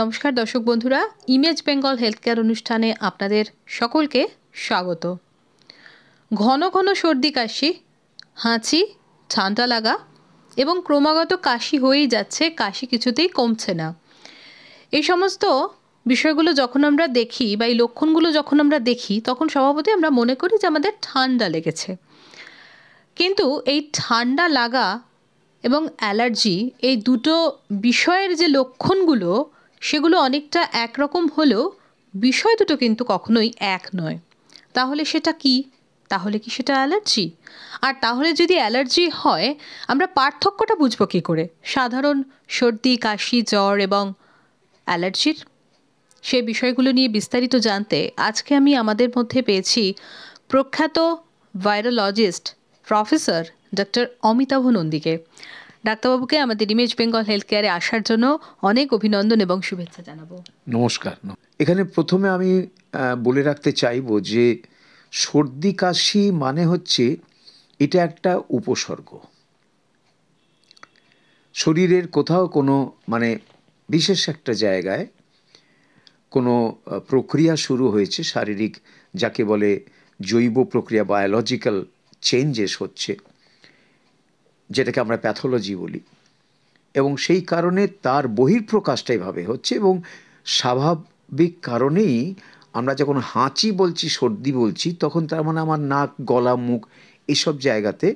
নমস্কার দর্শক বন্ধুরা, ইমেজ বেঙ্গল হেলথ কেয়ার অনুষ্ঠানে আপনাদের সকলকে স্বাগত। ঘন ঘন সর্দি কাশি, হাঁচি, ঠান্ডা লাগা এবং ক্রমাগত কাশি হয়েই যাচ্ছে, কাশি কিছুতেই কমছে না। এই সমস্ত বিষয়গুলো যখন আমরা দেখি বা এই লক্ষণগুলো যখন আমরা দেখি, তখন স্বভাবতই আমরা মনে করি যে আমাদের ঠান্ডা লেগেছে। কিন্তু এই ঠান্ডা লাগা এবং অ্যালার্জি, এই দুটো বিষয়ের যে লক্ষণগুলো, সেগুলো অনেকটা একরকম হলেও বিষয় দুটো কিন্তু কখনোই এক নয়। তাহলে সেটা কি? তাহলে কি সেটা অ্যালার্জি? আর তাহলে যদি অ্যালার্জি হয়, আমরা পার্থক্যটা বুঝবো কী করে সাধারণ সর্দি, কাশি, জ্বর এবং অ্যালার্জির? সে বিষয়গুলো নিয়ে বিস্তারিত জানতে আজকে আমি আমাদের মধ্যে পেয়েছি প্রখ্যাত ভাইরোলজিস্ট প্রফেসর ডক্টর অমিতাভ নন্দীকে। ডাক্তারবাবুকে আমাদের ইমেজ বেঙ্গল হেলথ কেয়ারে আসার জন্য অনেক অভিনন্দন এবং শুভেচ্ছা জানাবো। নমস্কার। এখানে প্রথমে আমি বলে রাখতে চাইবো যে সর্দি কাশি মানে হচ্ছে এটা একটা উপসর্গ। শরীরের কোথাও কোনো বিশেষ একটা জায়গায় কোনো প্রক্রিয়া শুরু হয়েছে, শারীরিক, যাকে বলে জৈব প্রক্রিয়া, বায়োলজিক্যাল চেঞ্জেস হচ্ছে, যেটাকে আমরা প্যাথোলজি বলি, এবং সেই কারণে তার বহিঃপ্রকাশটা এভাবে হচ্ছে। এবং স্বাভাবিক কারণেই আমরা যখন হাঁচি বলছি, সর্দি বলছি, তখন তার মানে আমার নাক, গলা, মুখ এসব জায়গাতে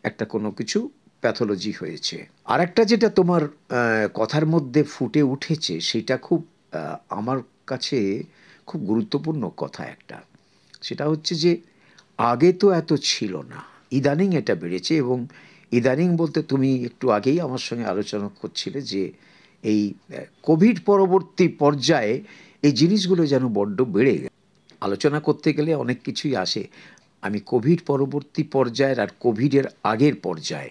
একটা কোনো কিছু প্যাথোলজি হয়েছে। আর একটা যেটা তোমার কথার মধ্যে ফুটে উঠেছে, সেটা খুব আমার কাছে খুব গুরুত্বপূর্ণ কথা একটা। সেটা হচ্ছে যে আগে তো এত ছিল না, ইদানিং এটা বেড়েছে। এবং ইদানিং বলতে তুমি একটু আগেই আমার সঙ্গে আলোচনা করছিলে যে এই কোভিড পরবর্তী পর্যায়ে এই জিনিসগুলো যেন বড্ড বেড়ে গেছে। আলোচনা করতে গেলে অনেক কিছুই আসে। আমি কোভিড পরবর্তী পর্যায়ের আর কোভিডের আগের পর্যায়ে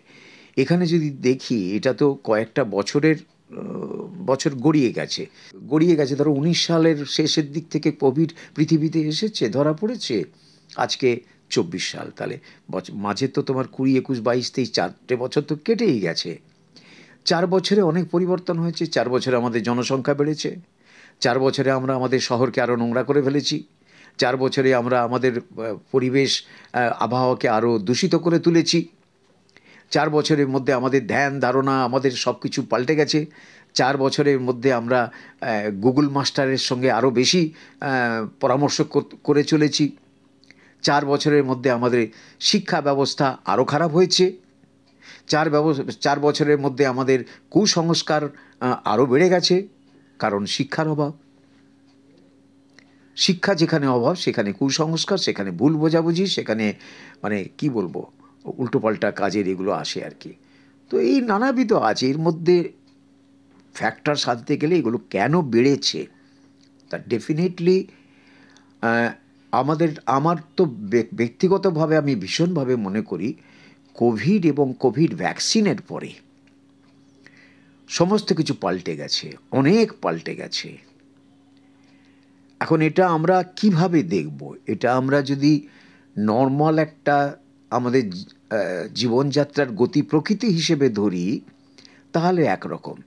এখানে যদি দেখি, এটা তো কয়েকটা বছর গড়িয়ে গেছে। ধরো 19 সালের শেষের দিক থেকে কোভিড পৃথিবীতে এসেছে, ধরা পড়েছে, আজকে 24 সাল। তাহলে মাঝে তো তোমার 20, 21, 22, 23 4টে বছর তো কেটেই গেছে। 4 বছরে অনেক পরিবর্তন হয়েছে। 4 বছরে আমাদের জনসংখ্যা বেড়েছে। 4 বছরে আমরা আমাদের শহরকে আরও নোংরা করে ফেলেছি। 4 বছরে আমরা আমাদের পরিবেশ, আবহাওয়াকে আরও দূষিত করে তুলেছি। 4 বছরের মধ্যে আমাদের ধ্যান ধারণা, আমাদের সব কিছু পাল্টে গেছে। 4 বছরের মধ্যে আমরা গুগল মাস্টারের সঙ্গে আরও বেশি পরামর্শ করে চলেছি। 4 বছরের মধ্যে আমাদের শিক্ষা ব্যবস্থা আরও খারাপ হয়েছে। 4 বছরের মধ্যে আমাদের কুসংস্কার আরও বেড়ে গেছে, কারণ শিক্ষার অভাব। শিক্ষা যেখানে অভাব, সেখানে কুসংস্কার, সেখানে ভুল বোঝাবুঝি, সেখানে কি বলবো, উল্টোপাল্টা কাজের এগুলো আসে আর কি। তো এই নানাবিধ আছে। এর মধ্যে ফ্যাক্টরস আনতে গেলে এগুলো কেন বেড়েছে, তা ডেফিনেটলি আমার তো ব্যক্তিগতভাবে আমি ভীষণভাবে মনে করি কোভিড এবং কোভিড ভ্যাকসিনের পরে সমস্ত কিছু পাল্টে গেছে, অনেক পাল্টে গেছে। এখন এটা আমরা কিভাবে দেখব? এটা আমরা যদি নর্মাল একটা আমাদের জীবনযাত্রার গতি প্রকৃতি হিসেবে ধরি, তাহলে একরকম।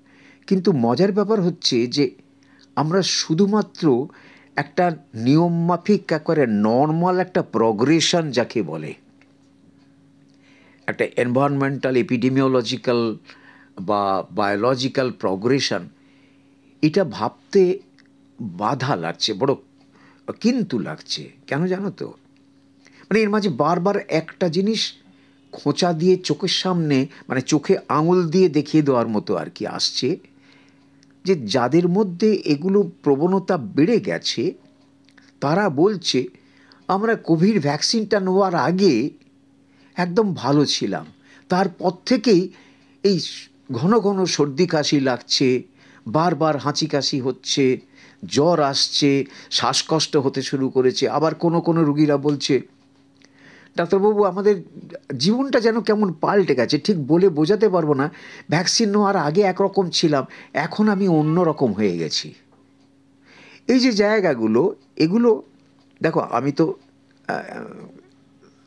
কিন্তু মজার ব্যাপার হচ্ছে যে আমরা শুধুমাত্র একটা নিয়মমাফিক, একেবারে নর্মাল একটা প্রগ্রেশন যাকে বলে, একটা এনভায়রনমেন্টাল, এপিডেমিওলজিক্যাল বা বায়োলজিক্যাল প্রগ্রেশন, এটা ভাবতে বাধা লাগছে, বড় কিন্তু লাগছে। কেন জানো তো? এর মাঝে বারবার একটা জিনিস খোঁচা দিয়ে চোখের সামনে, চোখে আঙুল দিয়ে দেখিয়ে দেওয়ার মতো আর কি আসছে, যে যাদের মধ্যে এগুলো প্রবণতা বেড়ে গেছে, তারা বলছে আমরা কোভিড ভ্যাকসিনটা নেওয়ার আগে একদম ভালো ছিলাম, তারপর থেকেই এই ঘন ঘন সর্দি কাশি লাগছে, বারবার হাঁচি কাশি হচ্ছে, জ্বর আসছে, শ্বাসকষ্ট হতে শুরু করেছে। আবার কোনো রুগীরা বলছে, ডাক্তারবাবু আমাদের জীবনটা যেন কেমন পাল্টে গেছে, ঠিক বলে বোঝাতে পারবো না। ভ্যাকসিন নেওয়ার আগে একরকম ছিলাম, এখন আমি অন্য রকম হয়ে গেছি। এই যে জায়গাগুলো, এগুলো দেখো, আমি তো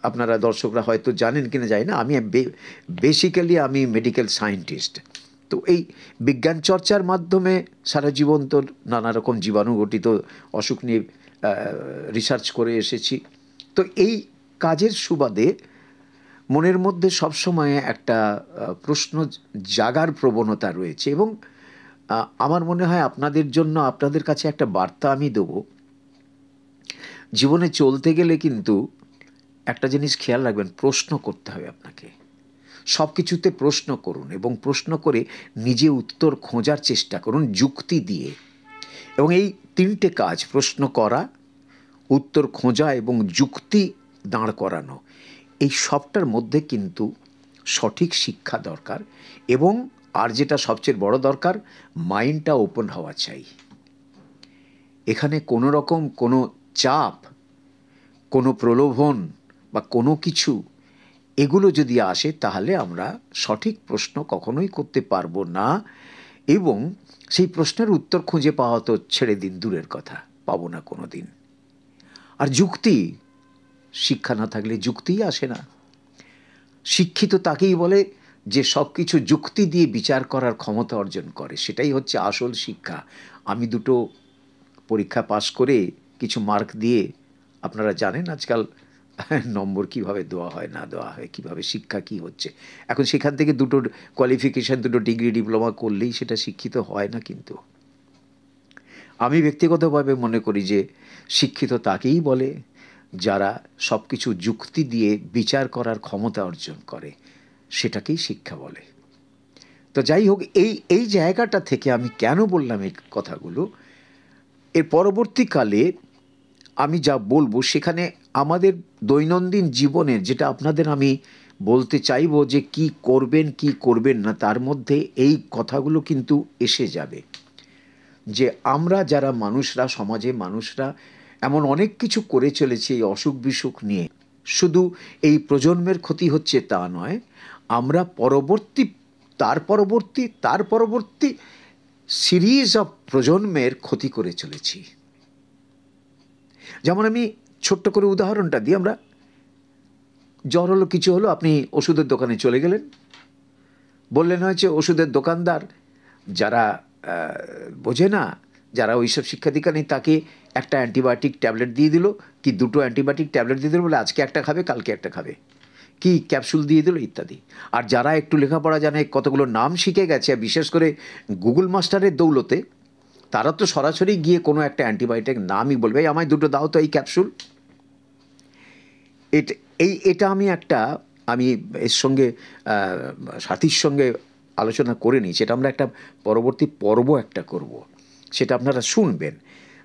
আপনারা দর্শকরা হয়তো জানেন কিনা জানি না, আমি বেসিক্যালি আমি মেডিকেল সায়েন্টিস্ট। তো তো এই বিজ্ঞান চর্চার মাধ্যমে সারা জীবন তো নানা রকম জীবাণুঘটিত অসুখ নিয়ে রিসার্চ করে এসেছি। তো এই কাজের সুবাদে মনের মধ্যে সবসময় একটা প্রশ্ন জাগার প্রবণতা রয়েছে, এবং আমার মনে হয় আপনাদের জন্য, আপনাদের কাছে একটা বার্তা আমি দেবো। জীবনে চলতে গেলে কিন্তু একটা জিনিস খেয়াল রাখবেন, প্রশ্ন করতে হবে আপনাকে। সব কিছুতে প্রশ্ন করুন এবং প্রশ্ন করে নিজে উত্তর খোঁজার চেষ্টা করুন যুক্তি দিয়ে। এবং এই তিনটে কাজ, প্রশ্ন করা, উত্তর খোঁজা এবং যুক্তি দাঁড় করানো, এই সবটার মধ্যে কিন্তু সঠিক শিক্ষা দরকার। এবং আর যেটা সবচেয়ে বড় দরকার, মাইন্ডটা ওপেন হওয়া চাই। এখানে কোনো রকম কোনো চাপ, কোনো প্রলোভন বা কোনো কিছু এগুলো যদি আসে তাহলে আমরা সঠিক প্রশ্ন কখনোই করতে পারবো না, এবং সেই প্রশ্নের উত্তর খুঁজে পাওয়া তো ছেড়ে দিন, দূরের কথা, পাবো না কোনো দিন। আর যুক্তি, শিক্ষা না থাকলে যুক্তিই আসে না। শিক্ষিত তাকেই বলে যে সব কিছু যুক্তি দিয়ে বিচার করার ক্ষমতা অর্জন করে, সেটাই হচ্ছে আসল শিক্ষা। আমি দুটো পরীক্ষা পাশ করে কিছু মার্ক দিয়ে, আপনারা জানেন আজকাল নম্বর কিভাবে দেওয়া হয় না দেওয়া হয়, কিভাবে শিক্ষা কি হচ্ছে। এখন সেখান থেকে দুটো কোয়ালিফিকেশান, দুটো ডিগ্রি, ডিপ্লোমা করলেই সেটা শিক্ষিত হয় না। কিন্তু আমি ব্যক্তিগতভাবে মনে করি যে শিক্ষিত তাকেই বলে যারা সব কিছু যুক্তি দিয়ে বিচার করার ক্ষমতা অর্জন করে, সেটাকেই শিক্ষা বলে। তো যাই হোক, এই জায়গাটা থেকে আমি কেন বললাম এই কথাগুলো, এর পরবর্তীকালে আমি যা বলবো সেখানে আমাদের দৈনন্দিন জীবনের, যেটা আপনাদের আমি বলতে চাইবো যে কি করবেন কি করবেন না, তার মধ্যে এই কথাগুলো কিন্তু এসে যাবে। যে আমরা যারা মানুষরা, সমাজে মানুষরা এমন অনেক কিছু করে চলেছি এই অসুখ বিসুখ নিয়ে। শুধু এই প্রজন্মের ক্ষতি হচ্ছে তা নয়, আমরা তার পরবর্তী সিরিজ অফ প্রজন্মের ক্ষতি করে চলেছি। যেমন আমি ছোট্ট করে উদাহরণটা দিই, আমরা জ্বর হলো, কিছু হলো, আপনি ওষুধের দোকানে চলে গেলেন, বললেন হয়েছে ওষুধের দোকানদার যারা বোঝে না, যারা ওইসব শিক্ষা দীক্ষা নেই, তাকে একটা অ্যান্টিবায়োটিক ট্যাবলেট দিয়ে দিল, কি দুটো অ্যান্টিবায়োটিক ট্যাবলেট দিয়ে দিল, বলে আজকে একটা খাবে কালকে একটা খাবে, কি ক্যাপসুল দিয়ে দিল ইত্যাদি। আর যারা একটু লেখাপড়া জানে, কতগুলো নাম শিখে গেছে, বিশেষ করে গুগল মাস্টারের দৌলতে, তারা তো সরাসরি গিয়ে কোনো একটা অ্যান্টিবায়োটিক নামই বলবে, আমায় দুটো দাও তো এই ক্যাপসুল। এটা আমি এর সঙ্গে সাথীর সঙ্গে আলোচনা করে নিই, সেটা আমরা একটা পরবর্তী পর্ব একটা করব, সেটা আপনারা শুনবেন।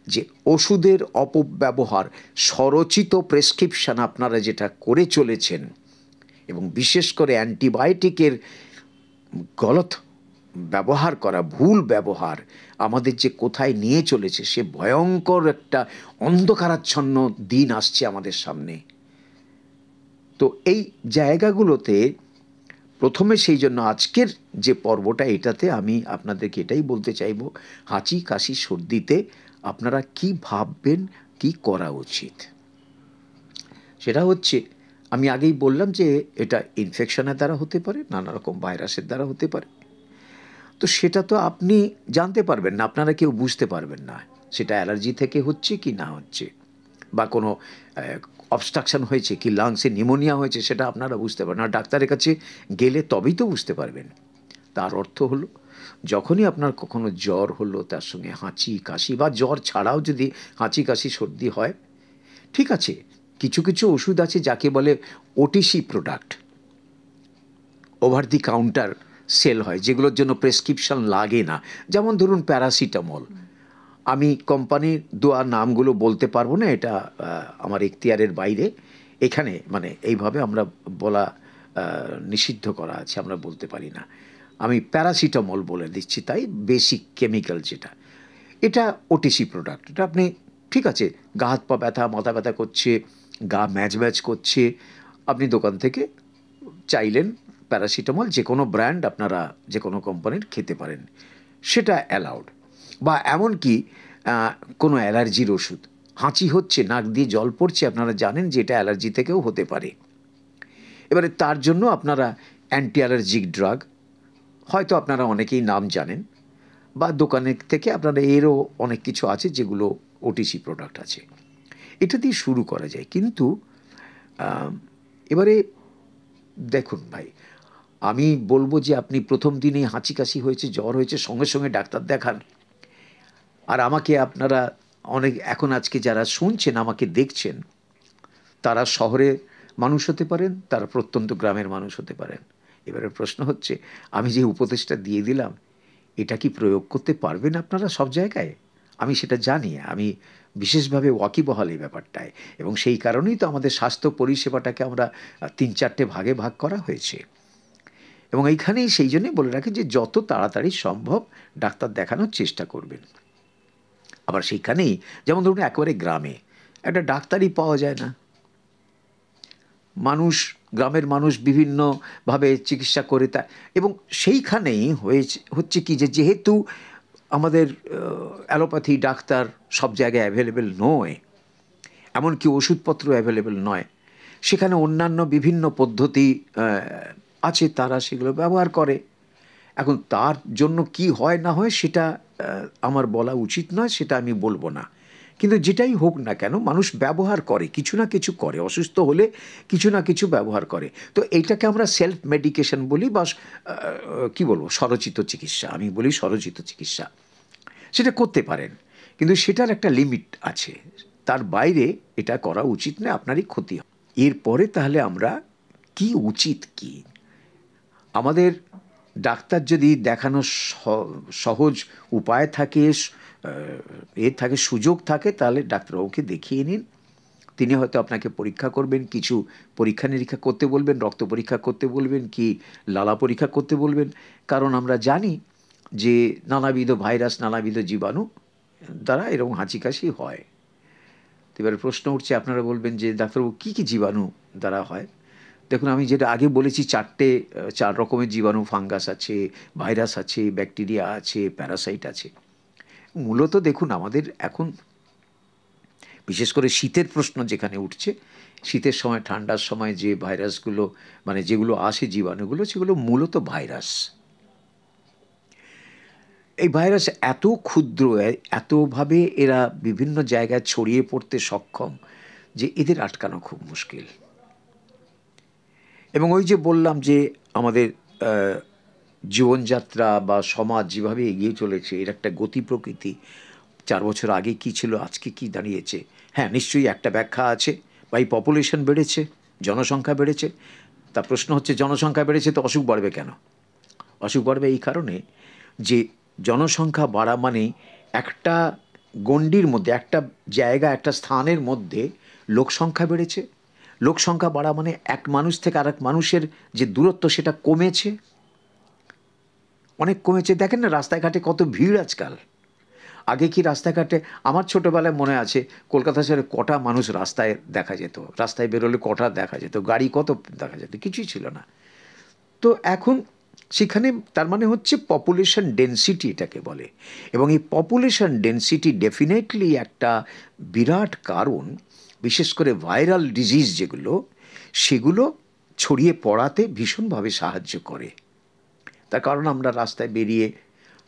যে ওষুধের অপব্যবহার, স্বরচিত প্রেসক্রিপশন আপনারা যেটা করে চলেছেন, এবং বিশেষ করে অ্যান্টিবায়োটিকের গলত ব্যবহার করা, ভুল ব্যবহার আমাদের যে কোথায় নিয়ে চলেছে, সে ভয়ঙ্কর একটা অন্ধকারাচ্ছন্ন দিন আসছে আমাদের সামনে। তো এই জায়গাগুলোতে প্রথমে, সেই জন্য আজকের যে পর্বটা, এটাতে আমি আপনাদেরকে এটাই বলতে চাইব, হাঁচি কাশি সর্দিতে আপনারা কি ভাববেন, কি করা উচিত। সেটা হচ্ছে, আমি আগেই বললাম যে এটা ইনফেকশনের দ্বারা হতে পারে, নানা রকম ভাইরাসের দ্বারা হতে পারে। তো সেটা তো আপনি জানতে পারবেন না, আপনারা কেউ বুঝতে পারবেন না সেটা অ্যালার্জি থেকে হচ্ছে কি না হচ্ছে, বা কোনো অবস্ট্রাকশন হয়েছে কি, লাংসে নিউমোনিয়া হয়েছে, সেটা আপনারা বুঝতে পারবেন না। ডাক্তারের কাছে গেলে তবেই তো বুঝতে পারবেন। তার অর্থ হলো, যখনই আপনার কখনো জ্বর হলো, তার সঙ্গে হাঁচি কাশি, বা জ্বর ছাড়াও যদি হাঁচি কাশি সর্দি হয়, ঠিক আছে, কিছু কিছু ওষুধ আছে যাকে বলে OTC product, over the counter sale হয়, যেগুলোর জন্য প্রেসক্রিপশন লাগে না। যেমন ধরুন প্যারাসিটামল, আমি কোম্পানির দেওয়া নামগুলো বলতে পারবো না, এটা আমার এখতিয়ারের বাইরে। এখানে মানে এইভাবে আমরা বলা নিষিদ্ধ করা আছে, আমরা বলতে পারি না। আমি প্যারাসিটামল বলে দিচ্ছি, তাই বেসিক কেমিক্যাল যেটা, এটা ওটিসি প্রোডাক্ট। এটা আপনি, ঠিক আছে, গা হাত পা ব্যথা, মাথা ব্যথা করছে, গা ম্যাচ ম্যাচ করছে, আপনি দোকান থেকে চাইলেন প্যারাসিটামল, যে কোনো ব্র্যান্ড আপনারা যে কোনো কোম্পানির খেতে পারেন, সেটা অ্যালাউড। বা এমনকি কোনো অ্যালার্জির ওষুধ, হাঁচি হচ্ছে, নাক দিয়ে জল পড়ছে, আপনারা জানেন যে এটা অ্যালার্জি থেকেও হতে পারে। এবারে তার জন্য আপনারা অ্যান্টি অ্যালার্জিক ড্রাগ, হয়তো আপনারা অনেকেই নাম জানেন, বা দোকানের থেকে আপনারা এরও অনেক কিছু আছে যেগুলো ওটিসি প্রোডাক্ট আছে, এটা দিয়ে শুরু করা যায়। কিন্তু এবারে দেখুন ভাই, আমি বলবো যে আপনি প্রথম দিনেই হাঁচি কাশি হয়েছে, জ্বর হয়েছে, সঙ্গে সঙ্গে ডাক্তার দেখান। আর আমাকে আপনারা অনেক, এখন আজকে যারা শুনছেন, আমাকে দেখছেন, তারা শহরে মানুষ হতে পারেন, তারা প্রত্যন্ত গ্রামের মানুষ হতে পারেন। এবারে প্রশ্ন হচ্ছে, আমি যে উপদেশটা দিয়ে দিলাম, এটা কি প্রয়োগ করতে পারবেন আপনারা সব জায়গায়? আমি সেটা জানি, আমি বিশেষভাবে ওয়াকিবহাল এই ব্যাপারটায়, এবং সেই কারণেই তো আমাদের স্বাস্থ্য পরিষেবাটাকে আমরা 3-4টে ভাগে ভাগ করা হয়েছে। এবং এইখানেই সেই জন্যই বলে রাখি যে যত তাড়াতাড়ি সম্ভব ডাক্তার দেখানোর চেষ্টা করবেন। আবার সেইখানেই, যেমন ধরুন একেবারে গ্রামে একটা ডাক্তারই পাওয়া যায় না, মানুষ, গ্রামের মানুষ বিভিন্নভাবে চিকিৎসা করে তা, এবং সেইখানেই হচ্ছে কি, যে যেহেতু আমাদের অ্যালোপ্যাথি ডাক্তার সব জায়গায় অ্যাভেলেবেল নয়, এমনকি ওষুধপত্র অ্যাভেলেবেল নয়, সেখানে অন্যান্য বিভিন্ন পদ্ধতি আছে, তারা সেগুলো ব্যবহার করে। এখন তার জন্য কি হয় না হয় সেটা আমার বলা উচিত নয়, সেটা আমি বলবো না। কিন্তু যেটাই হোক না কেন, মানুষ ব্যবহার করে, কিছু না কিছু করে, অসুস্থ হলে কিছু না কিছু ব্যবহার করে। তো এইটাকে আমরা সেলফ মেডিকেশন বলি, বা কি বলবো, স্বরচিত চিকিৎসা। আমি বলি স্বরচিত চিকিৎসা, সেটা করতে পারেন, কিন্তু সেটার একটা লিমিট আছে, তার বাইরে এটা করা উচিত না, আপনারই ক্ষতি হয়। এরপরে তাহলে আমরা কি উচিত কি, আমাদের ডাক্তার যদি দেখানোর সহজ উপায় থাকে, সুযোগ থাকে, তাহলে ডাক্তারবাবুকে দেখিয়ে নিন। তিনি হয়তো আপনাকে পরীক্ষা করবেন, কিছু পরীক্ষা নিরীক্ষা করতে বলবেন, রক্ত পরীক্ষা করতে বলবেন, কি লালা পরীক্ষা করতে বলবেন। কারণ আমরা জানি যে নানাবিধ ভাইরাস, নানাবিধ জীবাণু দ্বারা এরকম হাঁচি কাশি হয়। এবারে প্রশ্ন উঠছে, আপনারা বলবেন যে ডাক্তারবাবু কী কী জীবাণু দ্বারা হয়? দেখুন, আমি যেটা আগে বলেছি, 4 রকমের জীবাণু, ফাঙ্গাস আছে, ভাইরাস আছে, ব্যাকটেরিয়া আছে, প্যারাসাইট আছে। মূলত দেখুন, আমাদের এখন বিশেষ করে শীতের প্রশ্ন যেখানে উঠছে, শীতের সময়, ঠান্ডার সময় যে ভাইরাসগুলো, মানে যেগুলো আসে জীবাণুগুলো, সেগুলো মূলত ভাইরাস। এই ভাইরাস এত ক্ষুদ্র, এতভাবে এরা বিভিন্ন জায়গায় ছড়িয়ে পড়তে সক্ষম যে এদের আটকানো খুব মুশকিল। এবং ওই যে বললাম যে আমাদের জীবনযাত্রা বা সমাজ যেভাবে এগিয়ে চলেছে, এর একটা গতি প্রকৃতি, 4 বছর আগে কি ছিল, আজকে কি দাঁড়িয়েছে, হ্যাঁ নিশ্চয়ই একটা ব্যাখ্যা আছে। বা এই পপুলেশন বেড়েছে, জনসংখ্যা বেড়েছে। তা প্রশ্ন হচ্ছে, জনসংখ্যা বেড়েছে তো অসুখ বাড়বে কেন? অসুখ বাড়বে এই কারণে যে জনসংখ্যা বাড়া মানে একটা গণ্ডির মধ্যে, একটা জায়গা, একটা স্থানের মধ্যে লোকসংখ্যা বেড়েছে। লোকসংখ্যা বাড়া মানে এক মানুষ থেকে আরেক মানুষের যে দূরত্ব, সেটা কমেছে, অনেক কমেছে। দেখেন না রাস্তাঘাটে কত ভিড় আজকাল। আগে কি রাস্তাঘাটে, আমার ছোটোবেলায় মনে আছে, কলকাতা শহরে কটা মানুষ রাস্তায় দেখা যেত, রাস্তায় বেরোলে কটা দেখা যেত, গাড়ি কত দেখা যেত, কিছুই ছিল না। তো এখন সেখানে, তার মানে হচ্ছে পপুলেশন ডেন্সিটি এটাকে বলে। এবং এই পপুলেশন ডেন্সিটি ডেফিনেটলি একটা বিরাট কারণ, বিশেষ করে ভাইরাল ডিজিজ যেগুলো, সেগুলো ছড়িয়ে পড়াতে ভীষণভাবে সাহায্য করে। তার কারণ আমরা রাস্তায় বেরিয়ে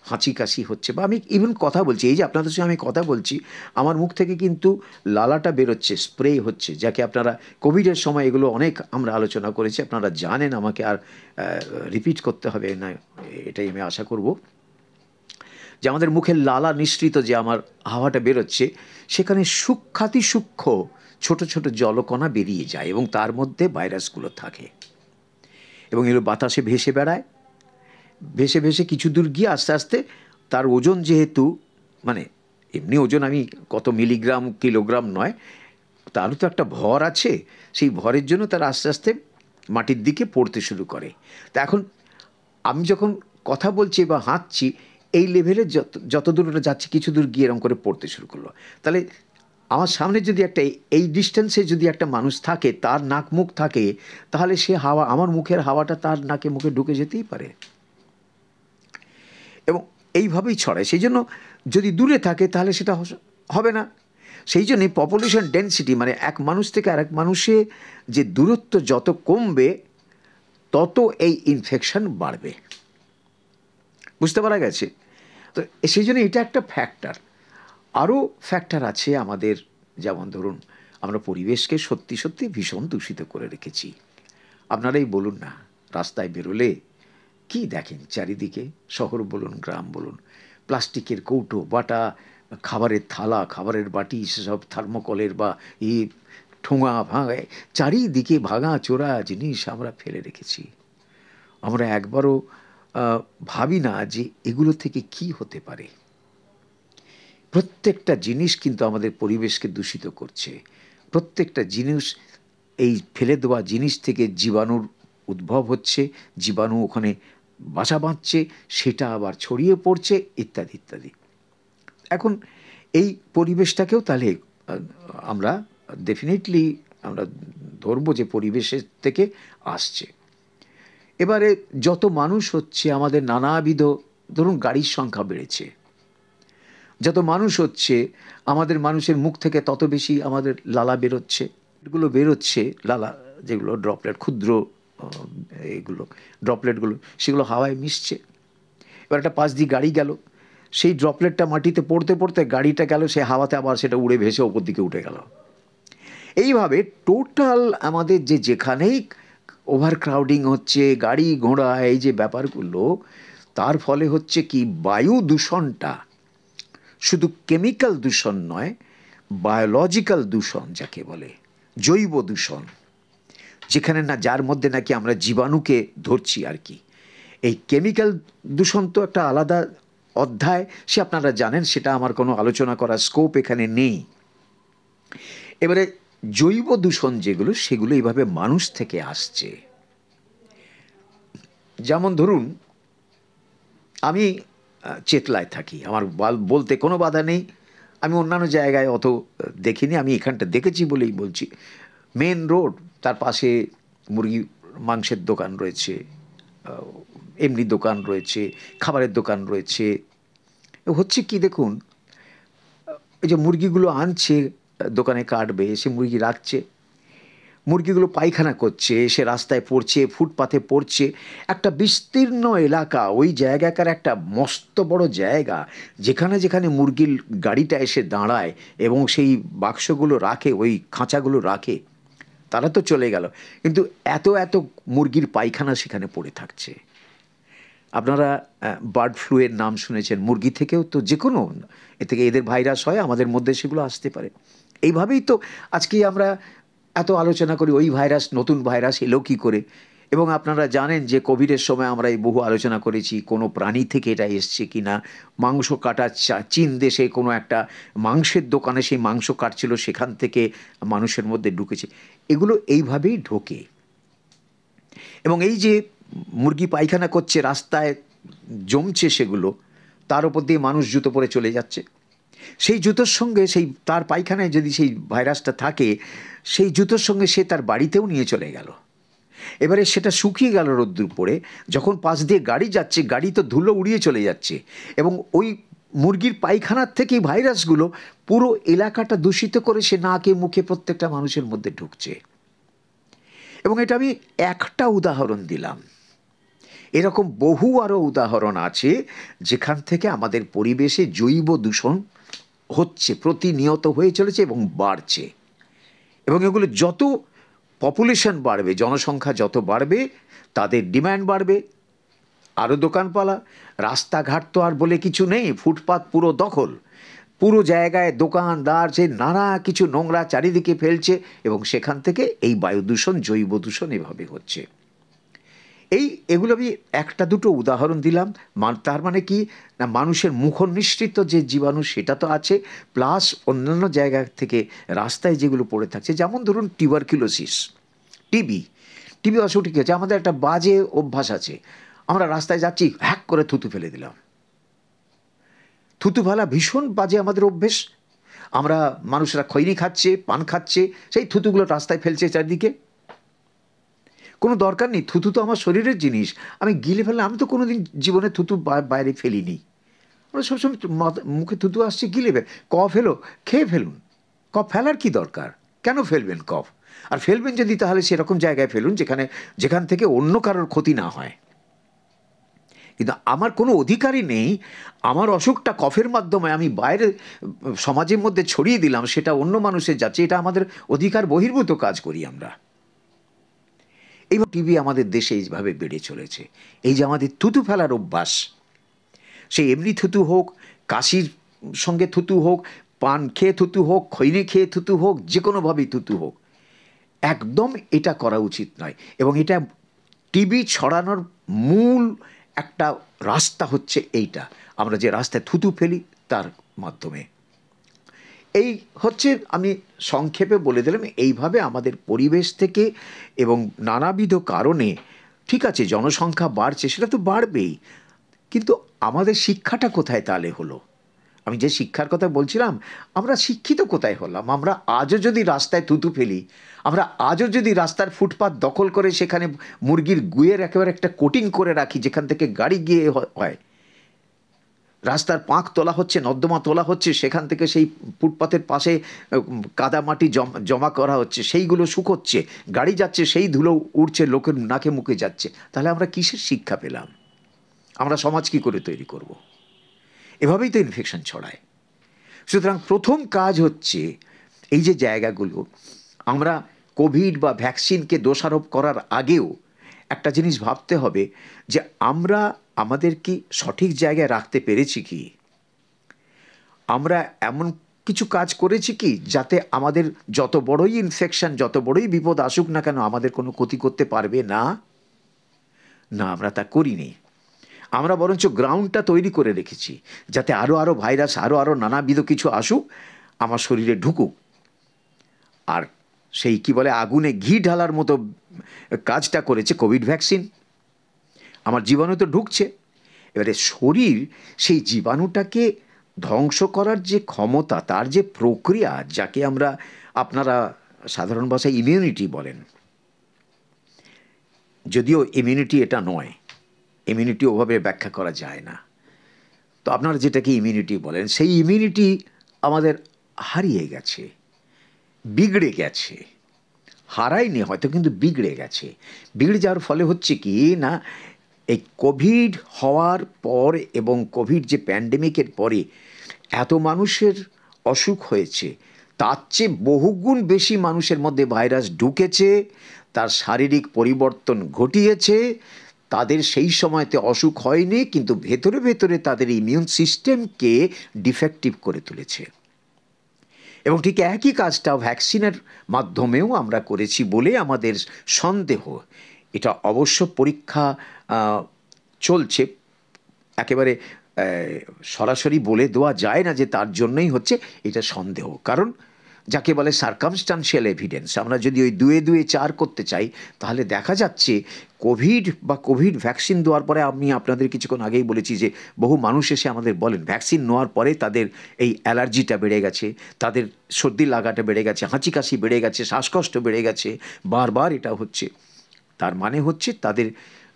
হাঁচি কাশি হচ্ছে, বা আমি ইভেন কথা বলছি, এই যে আপনাদের সঙ্গে আমি কথা বলছি, আমার মুখ থেকে কিন্তু লালাটা বেরোচ্ছে, স্প্রে হচ্ছে, যাকে আপনারা কোভিডের সময় এগুলো অনেক আমরা আলোচনা করেছি, আপনারা জানেন, আমাকে আর রিপিট করতে হবে না, এটাই আমি আশা করব। যে আমাদের মুখের লালা নিঃসৃত যে আমার হাওয়াটা বেরোচ্ছে, সেখানে সূক্ষ্ম ছোট ছোট জলকণা বেরিয়ে যায়, এবং তার মধ্যে ভাইরাসগুলো থাকে, এবং এগুলো বাতাসে ভেসে বেড়ায়। ভেসে ভেসে কিছু দূর গিয়ে আস্তে আস্তে তার ওজন, যেহেতু মানে এমনি ওজন আমি কত মিলিগ্রাম কিলোগ্রাম নয়, তারও তো একটা ভর আছে, সেই ভরের জন্য তার আস্তে আস্তে মাটির দিকে পড়তে শুরু করে। তা এখন আমি যখন কথা বলছি বা হাঁটছি, এই লেভেলে যত দূর ওটা যাচ্ছে, কিছু দূর গিয়ে এরকম করে পড়তে শুরু করলো। তাহলে আমার সামনে যদি একটা, এই ডিস্টেন্সে যদি একটা মানুষ থাকে, তার নাক মুখ থাকে, তাহলে সে হাওয়া, আমার মুখের হাওয়াটা তার নাকে মুখে ঢুকে যেতেই পারে, এবং এইভাবেই ছড়ায়। সেই জন্য যদি দূরে থাকে তাহলে সেটা হবে না। সেই জন্যই পপুলেশন ডেন্সিটি, মানে এক মানুষ থেকে আরেক মানুষে যে দূরত্ব যত কমবে, তত এই ইনফেকশন বাড়বে। বুঝতে পারা গেছে? তো সেই জন্য এটা একটা ফ্যাক্টর। আরও ফ্যাক্টর আছে আমাদের, যেমন ধরুন আমরা পরিবেশকে সত্যি সত্যি ভীষণ দূষিত করে রেখেছি। আপনারাই বলুন না, রাস্তায় বেরোলে কি দেখেন চারিদিকে, শহর বলুন গ্রাম বলুন, প্লাস্টিকের কৌটো বাটা, খাবারের থালা, খাবারের বাটি, সেসব থার্মোকলের বা এই ঠোঙা ভাঙা, চারিদিকে ভাঙা চোরা জিনিস আমরা ফেলে রেখেছি। আমরা একবারও ভাবি না যে এগুলো থেকে কি হতে পারে। প্রত্যেকটা জিনিস কিন্তু আমাদের পরিবেশকে দূষিত করছে। প্রত্যেকটা জিনিস, এই ফেলে দেওয়া জিনিস থেকে জীবাণুর উদ্ভব হচ্ছে, জীবাণু ওখানে বাসা বাঁধছে, সেটা আবার ছড়িয়ে পড়ছে, ইত্যাদি ইত্যাদি। এখন এই পরিবেশটাকেও তাহলে আমরা ডেফিনেটলি আমরা ধরবো যে পরিবেশের থেকে আসছে। এবারে যত মানুষ হচ্ছে আমাদের নানাবিধ, ধরুন গাড়ির সংখ্যা বেড়েছে, যত মানুষ হচ্ছে আমাদের মানুষের মুখ থেকে তত বেশি আমাদের লালা বেরোচ্ছে। এগুলো বেরোচ্ছে লালা, যেগুলো ড্রপলেট, ক্ষুদ্র এগুলো ড্রপলেটগুলো, সেগুলো হাওয়ায় মিশছে। এবার একটা পাশ দিয়ে গাড়ি গেল, সেই ড্রপলেটটা মাটিতে পড়তে পড়তে গাড়িটা গেল, সে হাওয়াতে আবার সেটা উড়ে ভেসে ওপর দিকে উঠে গেল। এইভাবে টোটাল আমাদের যেখানেই ওভারক্রাউডিং হচ্ছে, গাড়ি ঘোড়া, এই যে ব্যাপারগুলো, তার ফলে হচ্ছে কি বায়ু দূষণটা শুধু কেমিক্যাল দূষণ নয়, বায়োলজিক্যাল দূষণ যাকে বলে, জৈব দূষণ, যেখানে না যার মধ্যে নাকি আমরা জীবাণুকে ধরছি আর কি। এই কেমিক্যাল দূষণ তো একটা আলাদা অধ্যায়, সে আপনারা জানেন, সেটা আমার কোনো আলোচনা করার স্কোপ এখানে নেই। এবারে জৈব দূষণ যেগুলো, সেগুলো এইভাবে মানুষ থেকে আসছে। যেমন ধরুন আমি চেতলায় থাকি, আমার বলতে কোনো বাধা নেই, আমি অন্যান্য জায়গায় অত দেখিনি, আমি এখানটা দেখেছি বলেই বলছি। মেন রোড, তার পাশে মুরগি মাংসের দোকান রয়েছে, এমনি দোকান রয়েছে, খাবারের দোকান রয়েছে। হচ্ছে কি দেখুন, এই যে মুরগিগুলো আনছে দোকানে কাটবে, সে মুরগি রাখছে, মুরগিগুলো পায়খানা করছে, সে রাস্তায় পড়ছে, ফুটপাথে পড়ছে, একটা বিস্তীর্ণ এলাকা, ওই জায়গাকার একটা মস্ত বড় জায়গা, যেখানে যেখানে মুরগির গাড়িটা এসে দাঁড়ায় এবং সেই বাক্সগুলো রাখে, ওই খাঁচাগুলো রাখে, তারা তো চলে গেল, কিন্তু এত এত মুরগির পায়খানা সেখানে পড়ে থাকছে। আপনারা বার্ড ফ্লুয়ের নাম শুনেছেন, মুরগি থেকেও তো যে কোনো এ থেকে এদের ভাইরাস হয়, আমাদের মধ্যে সেগুলো আসতে পারে। এইভাবেই তো আজকে আমরা এত আলোচনা করি, ওই ভাইরাস, নতুন ভাইরাস এলো কী করে। এবং আপনারা জানেন যে কোভিডের সময় আমরা এই বহু আলোচনা করেছি, কোনো প্রাণী থেকে এটা এসছে কি না। মাংস কাটা, চীন দেশে কোনো একটা মাংসের দোকানে সেই মাংস কাটছিল, সেখান থেকে মানুষের মধ্যে ঢুকেছে। এগুলো এইভাবেই ঢোকে। এবং এই যে মুরগি পায়খানা করছে, রাস্তায় জমছে সেগুলো, তার উপর দিয়ে মানুষ জুতো পরে চলে যাচ্ছে, সেই জুতোর সঙ্গে সেই তার পায়খানায় যদি সেই ভাইরাসটা থাকে, সেই জুতোর সঙ্গে সে তার বাড়িতেও নিয়ে চলে গেল। এবারে সেটা শুকিয়ে গেল রোদ্দুর পড়ে, যখন পাশ দিয়ে গাড়ি যাচ্ছে, গাড়ি তো ধুলো উড়িয়ে চলে যাচ্ছে, এবং ওই মুরগির পায়খানার থেকেই ভাইরাসগুলো পুরো এলাকাটা দূষিত করে সে নাকে মুখে প্রত্যেকটা মানুষের মধ্যে ঢুকছে। এবং এটা আমি একটা উদাহরণ দিলাম, এরকম বহু আরও উদাহরণ আছে যেখান থেকে আমাদের পরিবেশে জৈব দূষণ হচ্ছে, প্রতিনিয়ত হয়ে চলেছে এবং বাড়ছে। এবং এগুলো যত পপুলেশন বাড়বে, জনসংখ্যা যত বাড়বে, তাদের ডিম্যান্ড বাড়বে, আরও দোকানপালা, রাস্তাঘাট তো আর বলে কিছু নেই, ফুটপাত পুরো দখল, পুরো জায়গায় দোকানদার যে নানা কিছু নোংরা চারিদিকে ফেলছে, এবং সেখান থেকে এই বায়ু দূষণ, জৈব দূষণ এভাবে হচ্ছে। এগুলো আমি একটা দুটো উদাহরণ দিলাম। তার মানে কি না, মানুষের মুখনিসৃত যে জীবাণু সেটা তো আছে, প্লাস অন্যান্য জায়গা থেকে রাস্তায় যেগুলো পড়ে থাকছে, যেমন ধরুন টিউবারকুলোসিস, টিবি অসুখটি হচ্ছে, আমাদের একটা বাজে অভ্যাস আছে, আমরা রাস্তায় যাচ্ছি, হ্যাক করে থুতু ফেলে দিলাম। থুতু ফেলা ভীষণ বাজে আমাদের অভ্যেস। আমরা মানুষরা খৈনি খাচ্ছে, পান খাচ্ছে, সেই থুতুগুলো রাস্তায় ফেলছে চারদিকে। কোনো দরকার নেই, থুতু তো আমার শরীরের জিনিস, আমি গিলে ফেললে, আমি তো কোনো দিন জীবনে থুতু বাইরে ফেলিনি। আমরা সবসময় মুখে থুতু আসছে, গিলে কফ এলো, খেয়ে ফেলুন। কফ ফেলার কি দরকার, কেন ফেলবেন কফ? আর ফেলবেন যদি, তাহলে সেরকম জায়গায় ফেলুন যেখান থেকে অন্য কারোর ক্ষতি না হয়। কিন্তু আমার কোনো অধিকারই নেই আমার অসুখটা কফের মাধ্যমে আমি বাইরে সমাজের মধ্যে ছড়িয়ে দিলাম, সেটা অন্য মানুষের যাচ্ছে, এটা আমাদের অধিকার বহির্ভূত কাজ করি আমরা। এইবার টিবি আমাদের দেশে এইভাবে বেড়ে চলেছে। এই যে আমাদের থুতু ফেলার অভ্যাস, সে এমনি থুতু হোক, কাশির সঙ্গে থুতু হোক, পান খেয়ে থুতু হোক, খৈনি খেয়ে থুতু হোক, যে কোনোভাবেই থুতু হোক, একদম এটা করা উচিত নয়। এবং এটা টিবি ছড়ানোর মূল একটা রাস্তা হচ্ছে এইটা, আমরা যে রাস্তায় থুতু ফেলি তার মাধ্যমে। এই হচ্ছে, আমি সংক্ষেপে বলে দিলাম, এইভাবে আমাদের পরিবেশ থেকে এবং নানাবিধ কারণে, ঠিক আছে জনসংখ্যা বাড়ছে, সেটা তো বাড়বেই, কিন্তু আমাদের শিক্ষাটা কোথায় তাহলে হলো? আমি যে শিক্ষার কথা বলছিলাম, আমরা শিক্ষিত কোথায় হলাম? আমরা আজও যদি রাস্তায় থুতু ফেলি, আমরা আজও যদি রাস্তার ফুটপাত দখল করে সেখানে মুরগির গুয়ের একেবারে একটা কোটিং করে রাখি যেখান থেকে গাড়ি গিয়ে হয়, রাস্তার পাঁক তোলা হচ্ছে, নর্দমা তোলা হচ্ছে, সেখান থেকে সেই ফুটপাথের পাশে কাদা মাটি জমা করা হচ্ছে, সেইগুলো শুকোচ্ছে, গাড়ি যাচ্ছে, সেই ধুলো উড়ছে, লোকের নাকে মুখে যাচ্ছে, তাহলে আমরা কিসের শিক্ষা পেলাম? আমরা সমাজ কী করে তৈরি করব? এভাবেই তো ইনফেকশন ছড়ায়। সুতরাং প্রথম কাজ হচ্ছে এই যে জায়গাগুলো, আমরা কোভিড বা ভ্যাকসিনকে দোষারোপ করার আগেও একটা জিনিস ভাবতে হবে যে আমরা আমাদের কি সঠিক জায়গায় রাখতে পেরেছি কি? আমরা এমন কিছু কাজ করেছি কি যাতে আমাদের যত বড়ই ইনফেকশন, যত বড়ই বিপদ আসুক না কেন, আমাদের কোনো ক্ষতি করতে পারবে না? না, আমরা তা করিনি। আমরা বরঞ্চ গ্রাউন্ডটা তৈরি করে রেখেছি যাতে আরও ভাইরাস, আরও নানাবিধ কিছু আসুক, আমার শরীরে ঢুকুক। আর সেই কি বলে, আগুনে ঘি ঢালার মতো কাজটা করেছে কোভিড ভ্যাকসিন। আমার জীবাণু তো ঢুকছে, এবারে শরীর সেই জীবাণুটাকে ধ্বংস করার যে ক্ষমতা, তার যে প্রক্রিয়া, যাকে আমরা, আপনারা সাধারণ ভাষায় ইমিউনিটি বলেন, যদিও ইমিউনিটি এটা নয়, ইমিউনিটি ওভাবে ব্যাখ্যা করা যায় না, তো আপনারা যেটাকে ইমিউনিটি বলেন, সেই ইমিউনিটি আমাদের হারিয়ে গেছে, বিগড়ে গেছে। হারায়নি হয়তো, কিন্তু বিগড়ে গেছে। বিগড়ে যাওয়ার ফলে হচ্ছে কি না, এই কোভিড হওয়ার পর এবং কোভিড যে প্যান্ডেমিকের পরে এত মানুষের অসুখ হয়েছে, তার চেয়ে বহুগুণ বেশি মানুষের মধ্যে ভাইরাস ঢুকেছে, তার শারীরিক পরিবর্তন ঘটিয়েছে, তাদের সেই সময়তে অসুখ হয়নি, কিন্তু ভেতরে ভেতরে তাদের ইমিউন সিস্টেমকে ডিফেক্টিভ করে তুলেছে। এবং ঠিক একই কাজটা ভ্যাকসিনের মাধ্যমেও আমরা করেছি বলে আমাদের সন্দেহ। এটা অবশ্য পরীক্ষা চলছে, একেবারে সরাসরি বলে দেওয়া যায় না যে তার জন্যই হচ্ছে, এটা সন্দেহ। কারণ যাকে বলে সার্কামস্টান্সিয়াল এভিডেন্স, আমরা যদি ওই 2 4 করতে চাই, তাহলে দেখা যাচ্ছে কোভিড বা কোভিড ভ্যাকসিন দেওয়ার পরে, আমি আপনাদের কিছুক্ষণ আগেই বলেছি যে বহু মানুষ এসে আমাদের বলেন ভ্যাকসিন নেওয়ার পরে তাদের এই অ্যালার্জিটা বেড়ে গেছে, তাদের সর্দি লাগাটা বেড়ে গেছে, হাঁচি কাশি বেড়ে গেছে, শ্বাসকষ্ট বেড়ে গেছে, বারবার এটা হচ্ছে। তার মানে হচ্ছে তাদের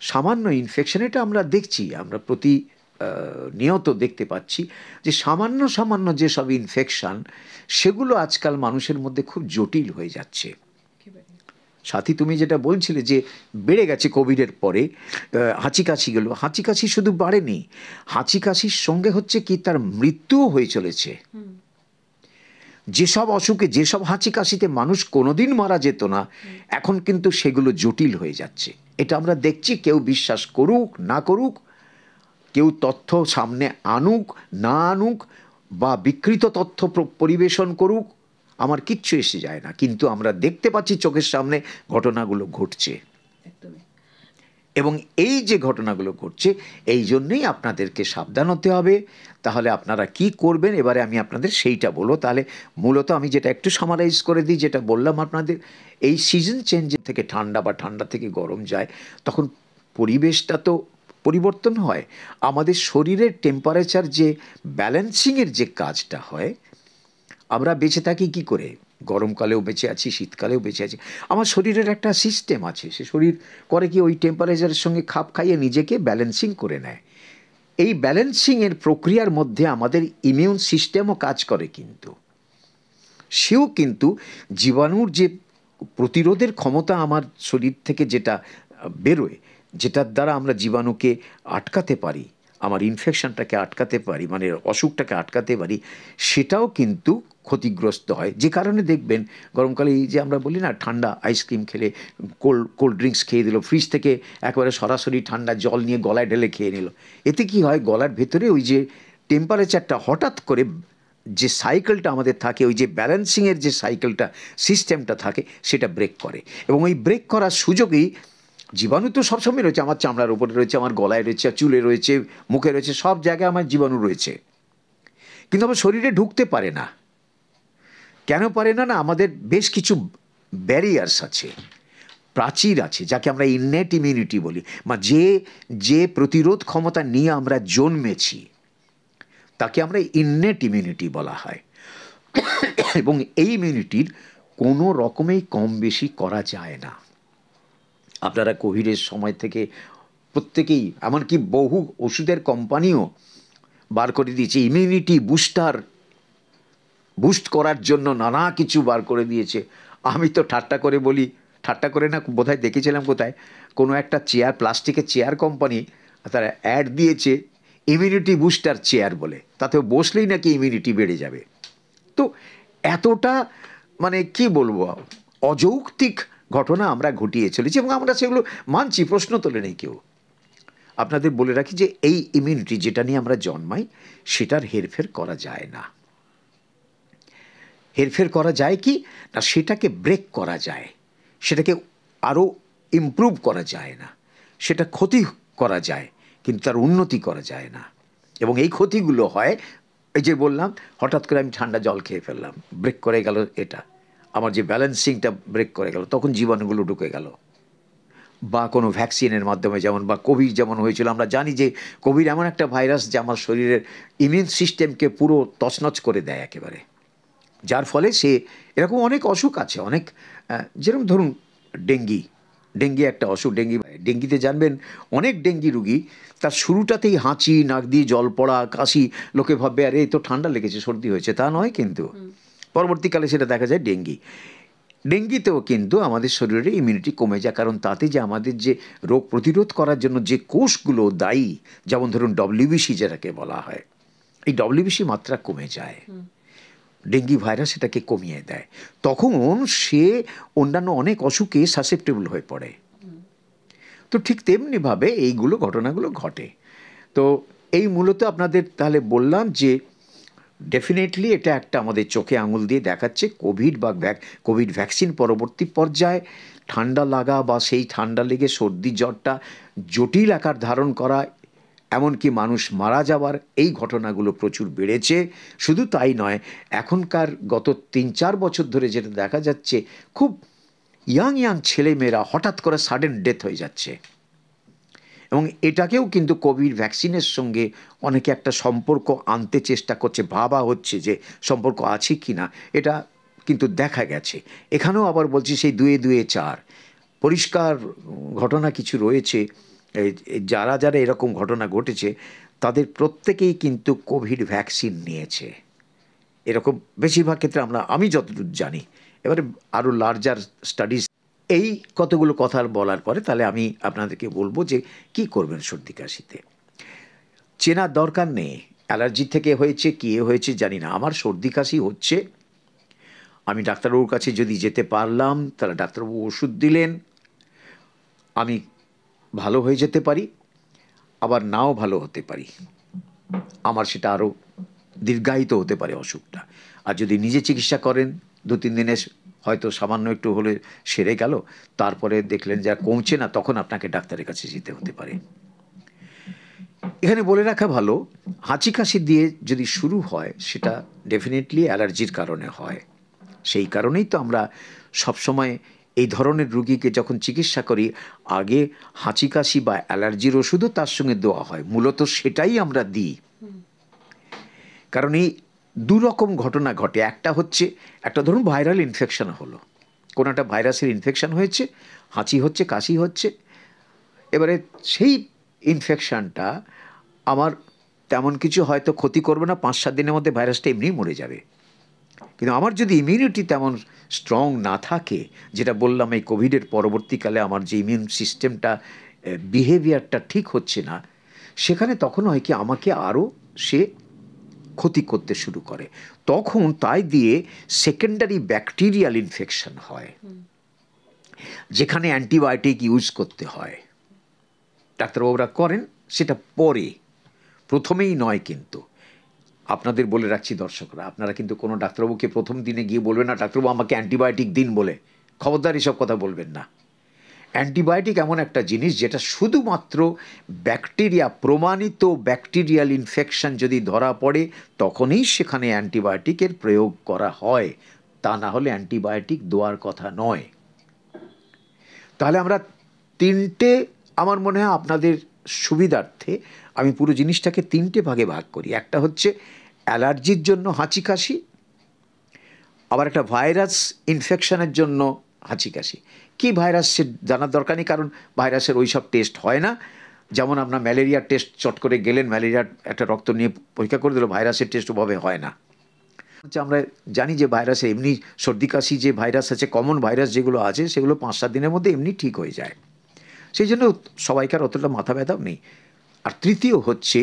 সামান্য ইনফেকশন, এটা আমরা দেখছি, আমরা নিয়ত দেখতে পাচ্ছি যে সামান্য যেসব ইনফেকশন, সেগুলো আজকাল মানুষের মধ্যে খুব জটিল হয়ে যাচ্ছে। সাথী, তুমি যেটা বলছিলে যে বেড়ে গেছে কোভিডের পরে হাঁচি কাশিগুলো, হাঁচি কাশি শুধু বাড়েনি, হাঁচি কাশির সঙ্গে হচ্ছে কি তার মৃত্যুও হয়ে চলেছে। যেসব অসুখে, যেসব হাঁচি কাশিতে মানুষ কোনোদিন মারা যেত না, এখন কিন্তু সেগুলো জটিল হয়ে যাচ্ছে। এটা আমরা দেখছি, কেউ বিশ্বাস করুক না করুক, কেউ তথ্য সামনে আনুক না আনুক, বা বিকৃত তথ্য পরিবেশন করুক, আমার কিচ্ছু এসে যায় না, কিন্তু আমরা দেখতে পাচ্ছি চোখের সামনে ঘটনাগুলো ঘটছে। এবং এই যে ঘটনাগুলো ঘটছে, এই জন্যেই আপনাদেরকে সাবধান হতে হবে। তাহলে আপনারা কি করবেন, এবারে আমি আপনাদের সেইটা বলবো। তাহলে মূলত আমি যেটা একটু সামারাইজ করে দিই, যেটা বললাম আপনাদের, এই সিজন চেঞ্জের থেকে ঠান্ডা বা ঠান্ডা থেকে গরম যায়, তখন পরিবেশটা তো পরিবর্তন হয়, আমাদের শরীরের টেম্পারেচার যে ব্যালেন্সিংয়ের যে কাজটা হয়, আমরা বেঁচে থাকি কি করে, গরমকালেও বেঁচে আছি, শীতকালেও বেঁচে আছি, আমার শরীরের একটা সিস্টেম আছে, সে শরীর করে কি ওই টেম্পারেচারের সঙ্গে খাপ খাইয়ে নিজেকে ব্যালেন্সিং করে নেয়। এই ব্যালেন্সিংয়ের প্রক্রিয়ার মধ্যে আমাদের ইমিউন সিস্টেমও কাজ করে, কিন্তু সেও কিন্তু জীবাণুর যে প্রতিরোধের ক্ষমতা আমার শরীর থেকে যেটা বেরোয়, যেটার দ্বারা আমরা জীবাণুকে আটকাতে পারি, আমার ইনফেকশনটাকে আটকাতে পারি, মানে অসুখটাকে আটকাতে পারি, সেটাও কিন্তু ক্ষতিগ্রস্ত হয়। যে কারণে দেখবেন গরমকালে এই যে আমরা বলি না, ঠান্ডা আইসক্রিম খেলে, কোল্ড ড্রিঙ্কস খেয়ে দিল, ফ্রিজ থেকে একেবারে সরাসরি ঠান্ডা জল নিয়ে গলায় ঢেলে খেয়ে নিল, এতে কি হয়, গলার ভেতরে ওই যে টেম্পারেচারটা হঠাৎ করে, যে সাইকেলটা আমাদের থাকে, ওই যে ব্যালেন্সিংয়ের যে সাইকেলটা, সিস্টেমটা থাকে, সেটা ব্রেক করে। এবং ওই ব্রেক করার সুযোগেই জীবাণু তো সবসময় রয়েছে, আমার চামড়ার উপরে রয়েছে, আমার গলায় রয়েছে, চুলে রয়েছে, মুখে রয়েছে, সব জায়গায় আমার জীবাণু রয়েছে, কিন্তু আমার শরীরে ঢুকতে পারে না। কেন পারে না? না, আমাদের বেশ কিছু ব্যারিয়ার্স আছে, প্রাচীর আছে, যাকে আমরা ইননেট ইমিউনিটি বলি, বা যে প্রতিরোধ ক্ষমতা নিয়ে আমরা জন্মেছি, তাকে আমরা ইননেট ইমিউনিটি বলা হয়। এবং এই ইমিউনিটির কোনো রকমেই কম বেশি করা যায় না। আপনারা কোভিডের সময় থেকে প্রত্যেকেই, এমনকি বহু ওষুধের কোম্পানিও বার করে দিয়েছে ইমিউনিটি বুস্ট করার জন্য নানা কিছু বার করে দিয়েছে। আমি তো ঠাট্টা করে বলি, ঠাট্টা করে না, বোধহয় দেখেছিলাম কোথায়, কোনো একটা চেয়ার, প্লাস্টিকের চেয়ার কোম্পানি, তারা অ্যাড দিয়েছে ইমিউনিটি বুস্টার চেয়ার বলে, তাতেও বসলেই নাকি ইমিউনিটি বেড়ে যাবে। তো এতটা মানে কি বলবো, অযৌক্তিক ঘটনা আমরা ঘটিয়ে চলেছি, এবং আমরা সেগুলো মানছি, প্রশ্ন তোলে নেই কেউ। আপনাদের বলে রাখি যে এই ইমিউনিটি যেটা নিয়ে আমরা জন্মাই, সেটার হেরফের করা যায় না। হেরফের করা যায় কি না, সেটাকে ব্রেক করা যায়, সেটাকে আরও ইমপ্রুভ করা যায় না, সেটা ক্ষতি করা যায়, কিন্তু তার উন্নতি করা যায় না। এবং এই ক্ষতিগুলো হয়, এই যে বললাম, হঠাৎ করে আমি ঠান্ডা জল খেয়ে ফেললাম, ব্রেক করে গেল এটা, আমার যে ব্যালেন্সিংটা ব্রেক করে গেল, তখন জীবাণুগুলো ঢুকে গেল। বা কোনো ভ্যাকসিনের মাধ্যমে, যেমন বা কোভিড যেমন হয়েছিল, আমরা জানি যে কোভিড এমন একটা ভাইরাস যে আমার শরীরের ইমিউন সিস্টেমকে পুরো তছনছ করে দেয় একেবারে, যার ফলে সে এরকম অনেক অসুখ আছে, অনেক, যেরকম ধরুন ডেঙ্গি একটা অসুখ, ডেঙ্গিতে জানবেন অনেক ডেঙ্গি রুগী তার শুরুটাতেই হাঁচি, নাক দিয়ে জল পড়া, কাশি, লোকে ভাববে আরে এই তো ঠান্ডা লেগেছে, সর্দি হয়েছে, তা নয়, কিন্তু পরবর্তীকালে সেটা দেখা যায় ডেঙ্গিতেও কিন্তু আমাদের শরীরে ইমিউনিটি কমে যায়, কারণ তাতে যে আমাদের যে রোগ প্রতিরোধ করার জন্য যে কোষগুলো দায়ী, যেমন ধরুন ডব্লিউবিসি যেটাকে বলা হয়, এই ডব্লিউবিসি মাত্রা কমে যায়, ডেঙ্গি ভাইরাস এটাকে কমিয়ে দেয়, তখন সে অন্যান্য অনেক অসুখে সাসেপ্টেবল হয়ে পড়ে। তো ঠিক তেমনিভাবে এইগুলো ঘটনাগুলো ঘটে। তো এই মূলত আপনাদের তাহলে বললাম যে ডেফিনেটলি এটা একটা আমাদের চোখে আঙুল দিয়ে দেখাচ্ছে, কোভিড ভ্যাকসিন পরবর্তী পর্যায়ে ঠান্ডা লাগা বা সেই ঠান্ডা লেগে সর্দি জ্বরটা জটিল আকার ধারণ করা, এমনকি মানুষ মারা যাওয়ার এই ঘটনাগুলো প্রচুর বেড়েছে। শুধু তাই নয়, এখনকার গত 3-4 বছর ধরে যেটা দেখা যাচ্ছে, খুব ইয়াং ছেলেমেয়েরা হঠাৎ করে সাডেন ডেথ হয়ে যাচ্ছে, এবং এটাকেও কিন্তু কোভিড ভ্যাকসিনের সঙ্গে অনেকে একটা সম্পর্ক আনতে চেষ্টা করছে, ভাবা হচ্ছে যে সম্পর্ক আছে কি না, এটা কিন্তু দেখা গেছে। এখানেও আবার বলছি, সেই 2-2 4 পরিষ্কার ঘটনা কিছু রয়েছে। যারা এরকম ঘটনা ঘটেছে, তাদের প্রত্যেকেই কিন্তু কোভিড ভ্যাকসিন নিয়েছে, এরকম বেশিরভাগ ক্ষেত্রে আমি যতদূর জানি। এবারে আরও লার্জার স্টাডিজ, এই কতগুলো কথা বলার পরে তাহলে আমি আপনাদেরকে বলবো যে কি করবেন সর্দি কাশিতে। চেনার দরকার নেই অ্যালার্জি থেকে হয়েছে কি হয়েছে জানি না, আমার সর্দি কাশি হচ্ছে, আমি ডাক্তারবাবুর কাছে যদি যেতে পারলাম, তাহলে ডাক্তারবাবু ওষুধ দিলেন, আমি ভালো হয়ে যেতে পারি, আবার নাও ভালো হতে পারি, আমার সেটা আরও দীর্ঘায়িত হতে পারে অসুখটা। আর যদি নিজে চিকিৎসা করেন, 2-3 দিনে হয়তো সামান্য একটু হলে সেরে গেল, তারপরে দেখলেন যে আর কমছে না, তখন আপনাকে ডাক্তারের কাছে যেতে হতে পারে। এখানে বলে রাখা ভালো, হাঁচি কাশি দিয়ে যদি শুরু হয়, সেটা ডেফিনেটলি অ্যালার্জির কারণে হয়। সেই কারণেই তো আমরা সবসময় এই ধরনের রুগীকে যখন চিকিৎসা করি, আগে হাঁচি কাশি বা অ্যালার্জির ওষুধও তার সঙ্গে দেওয়া হয়, মূলত সেটাই আমরা দিই। কারণ এই দুরকম ঘটনা ঘটে, একটা ধরুন ভাইরাল ইনফেকশন হলো, কোনো একটা ভাইরাসের ইনফেকশন হয়েছে, হাঁচি হচ্ছে, কাশি হচ্ছে, এবারে সেই ইনফেকশানটা আমার তেমন কিছু হয়তো ক্ষতি করবে না, 5-7 দিনের মধ্যে ভাইরাসটা এমনিই মরে যাবে। কিন্তু আমার যদি ইমিউনিটি তেমন স্ট্রং না থাকে, যেটা বললাম এই কোভিডের পরবর্তীকালে আমার যে ইমিউন সিস্টেমটা বিহেভিয়ারটা ঠিক হচ্ছে না, সেখানে তখন হয় কি আমাকে আরও সে ক্ষতি করতে শুরু করে। তখন তাই দিয়ে সেকেন্ডারি ব্যাকটেরিয়াল ইনফেকশন হয়, যেখানে অ্যান্টিবায়োটিক ইউজ করতে হয়। ডাক্তারবাবুরা করেন সেটা পরে, প্রথমেই নয়। কিন্তু আপনাদের বলে রাখছি দর্শকরা, আপনারা কিন্তু কোনো ডাক্তারবাবুকে প্রথম দিনে গিয়ে বলবেন না ডাক্তারবাবু আমাকে অ্যান্টিবায়োটিক দিন বলে। খবরদার এসব কথা বলবেন না। অ্যান্টিবায়োটিক এমন একটা জিনিস যেটা শুধুমাত্র ব্যাকটেরিয়া, প্রমাণিত ব্যাকটেরিয়াল ইনফেকশন যদি ধরা পড়ে তখনই সেখানে অ্যান্টিবায়োটিকের প্রয়োগ করা হয়, তা না হলে অ্যান্টিবায়োটিক দেওয়ার কথা নয়। তাহলে আমরা তিনটে, আমার মনে হয় আপনাদের সুবিধার্থে আমি পুরো জিনিসটাকে তিনটে ভাগে ভাগ করি। একটা হচ্ছে অ্যালার্জির জন্য হাঁচি কাশি, আবার একটা ভাইরাস ইনফেকশনের জন্য হাঁচি কাশি। কী ভাইরাস সে জানার দরকার নেই, কারণ ভাইরাসের ওই সব টেস্ট হয় না। যেমন আপনার ম্যালেরিয়ার টেস্ট চট করে গেলেন, ম্যালেরিয়ার একটা রক্ত নিয়ে পরীক্ষা করে দিল, ভাইরাসের টেস্ট ওভাবে হয় না। আমরা জানি যে ভাইরাসে এমনি সর্দি কাশি যে ভাইরাস আছে, কমন ভাইরাস যেগুলো আছে সেগুলো 5-7 দিনের মধ্যে এমনি ঠিক হয়ে যায়, সেই জন্য সবাইকার অতটা মাথা ব্যথাও নেই। আর তৃতীয় হচ্ছে